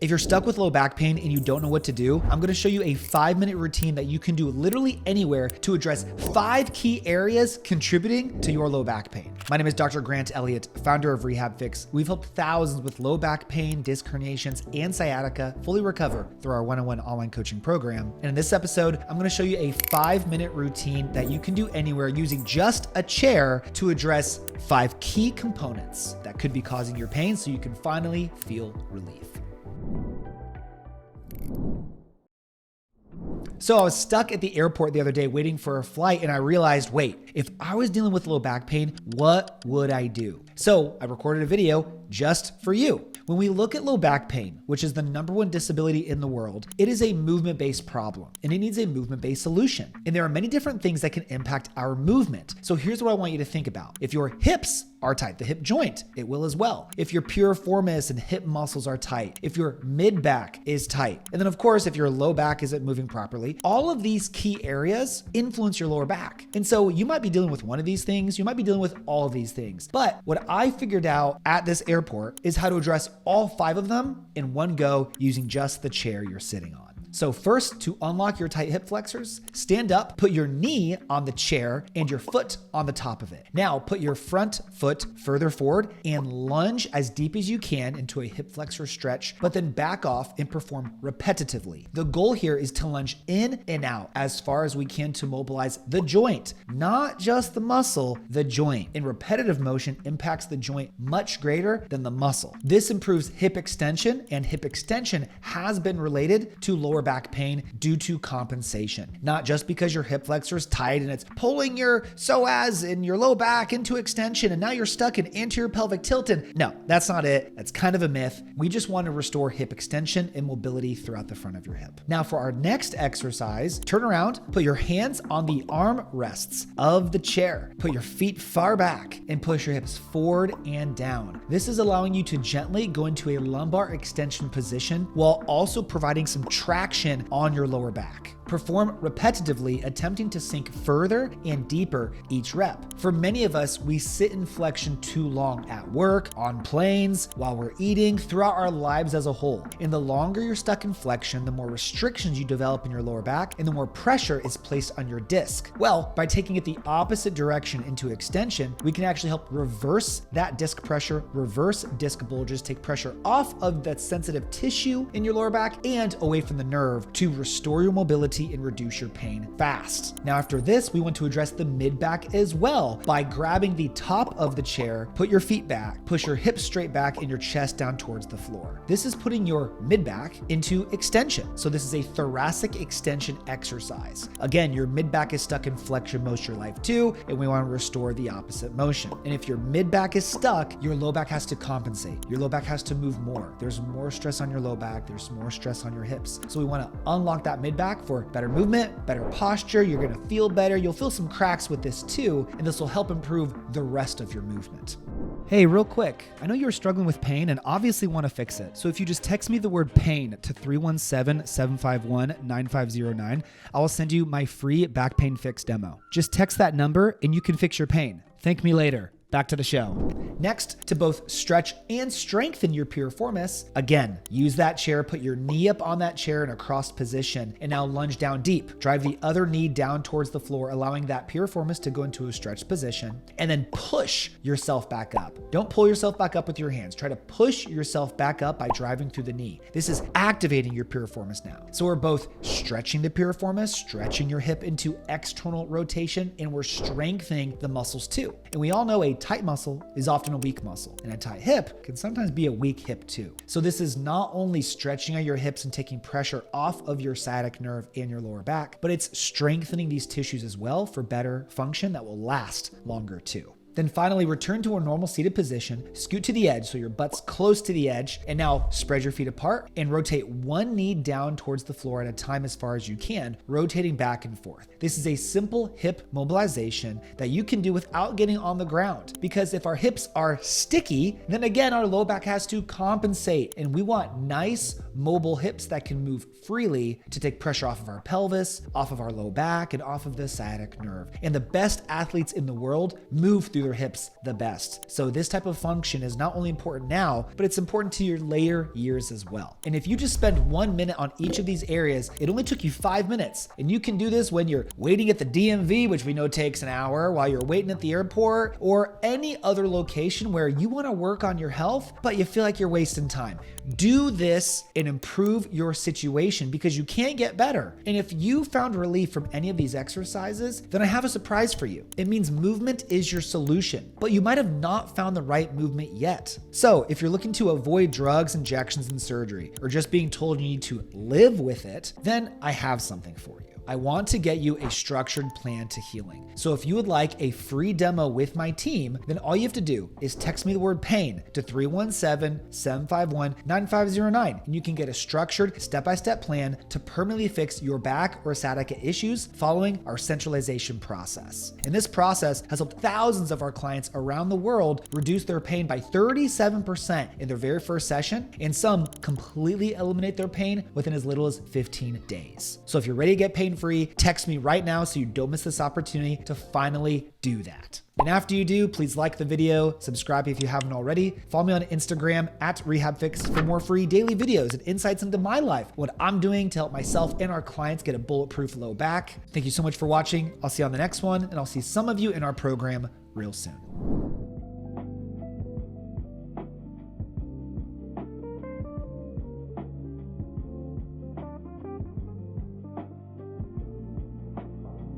If you're stuck with low back pain and you don't know what to do, I'm gonna show you a 5-minute routine that you can do literally anywhere to address 5 key areas contributing to your low back pain. My name is Dr. Grant Elliott, founder of RehabFix. We've helped thousands with low back pain, disc herniations, and sciatica fully recover through our one-on-one online coaching program. And in this episode, I'm gonna show you a 5-minute routine that you can do anywhere using just a chair to address 5 key components that could be causing your pain so you can finally feel relief. So I was stuck at the airport the other day waiting for a flight and I realized, wait, if I was dealing with low back pain, what would I do? So I recorded a video just for you. When we look at low back pain, which is the #1 disability in the world, it is a movement-based problem and it needs a movement-based solution. And there are many different things that can impact our movement. So here's what I want you to think about. If your hips are tight, the hip joint, it will as well. If your piriformis and hip muscles are tight, if your mid back is tight, and then of course, if your low back isn't moving properly, all of these key areas influence your lower back. And so you might be dealing with one of these things, you might be dealing with all of these things. But what I figured out at this airport is how to address all 5 of them in one go using just the chair you're sitting on. So first, to unlock your tight hip flexors, stand up, put your knee on the chair and your foot on the top of it. Now put your front foot further forward and lunge as deep as you can into a hip flexor stretch, but then back off and perform repetitively. The goal here is to lunge in and out as far as we can to mobilize the joint, not just the muscle, the joint. And repetitive motion impacts the joint much greater than the muscle. This improves hip extension, and hip extension has been related to lower back pain due to compensation. Not just because your hip flexor is tight and it's pulling your psoas and your low back into extension and now you're stuck in anterior pelvic tilt. And no, that's not it. That's kind of a myth. We just want to restore hip extension and mobility throughout the front of your hip. Now for our next exercise, turn around, put your hands on the arm rests of the chair, put your feet far back and push your hips forward and down. This is allowing you to gently go into a lumbar extension position while also providing some traction on your lower back. Perform repetitively, attempting to sink further and deeper each rep. For many of us, we sit in flexion too long at work, on planes, while we're eating, throughout our lives as a whole. And the longer you're stuck in flexion, the more restrictions you develop in your lower back and the more pressure is placed on your disc. Well, by taking it the opposite direction into extension, we can actually help reverse that disc pressure, reverse disc bulges, take pressure off of that sensitive tissue in your lower back and away from the nerve to restore your mobility and reduce your pain fast. Now after this, we want to address the mid back as well by grabbing the top of the chair, put your feet back, push your hips straight back and your chest down towards the floor. This is putting your mid back into extension. So this is a thoracic extension exercise. Again, your mid back is stuck in flexion most of your life too, and we want to restore the opposite motion. And if your mid back is stuck, your low back has to compensate. Your low back has to move more. There's more stress on your low back. There's more stress on your hips. So we want to unlock that mid back for better movement, better posture. You're going to feel better. You'll feel some cracks with this too, and this will help improve the rest of your movement. Hey, real quick, I know you're struggling with pain and obviously want to fix it. So if you just text me the word pain to 317-751-9509, I will send you my free back pain fix demo. Just text that number and you can fix your pain. Thank me later. Back to the show. Next, to both stretch and strengthen your piriformis, again, use that chair, put your knee up on that chair in a crossed position, and now lunge down deep. Drive the other knee down towards the floor, allowing that piriformis to go into a stretched position, and then push yourself back up. Don't pull yourself back up with your hands. Try to push yourself back up by driving through the knee. This is activating your piriformis now. So we're both stretching the piriformis, stretching your hip into external rotation, and we're strengthening the muscles too. And we all know a tight muscle is often a weak muscle, and a tight hip can sometimes be a weak hip too. So this is not only stretching out your hips and taking pressure off of your sciatic nerve and your lower back, but it's strengthening these tissues as well for better function that will last longer too. Then finally, return to a normal seated position, scoot to the edge so your butt's close to the edge, and now spread your feet apart and rotate one knee down towards the floor at a time as far as you can, rotating back and forth. This is a simple hip mobilization that you can do without getting on the ground, because if our hips are sticky, then again, our low back has to compensate, and we want nice, mobile hips that can move freely to take pressure off of our pelvis, off of our low back, and off of the sciatic nerve. And the best athletes in the world move through their hips the best. So this type of function is not only important now, but it's important to your later years as well. And if you just spend 1 minute on each of these areas, it only took you 5 minutes. And you can do this when you're waiting at the DMV, which we know takes an hour, while you're waiting at the airport, or any other location where you want to work on your health, but you feel like you're wasting time. Do this and improve your situation because you can't get better. And if you found relief from any of these exercises, then I have a surprise for you. It means movement is your solution, but you might have not found the right movement yet. So if you're looking to avoid drugs, injections, and surgery, or just being told you need to live with it, then I have something for you. I want to get you a structured plan to healing. So if you would like a free demo with my team, then all you have to do is text me the word pain to 317-751-9509, and you can get a structured step-by-step plan to permanently fix your back or sciatica issues following our centralization process. And this process has helped thousands of our clients around the world reduce their pain by 37% in their very first session, and some completely eliminate their pain within as little as 15 days. So if you're ready to get pain-free, text me right now so you don't miss this opportunity to finally do that. And after you do, please like the video, subscribe if you haven't already, follow me on Instagram at RehabFix for more free daily videos and insights into my life, what I'm doing to help myself and our clients get a bulletproof low back. Thank you so much for watching. I'll see you on the next one, and I'll see some of you in our program real soon.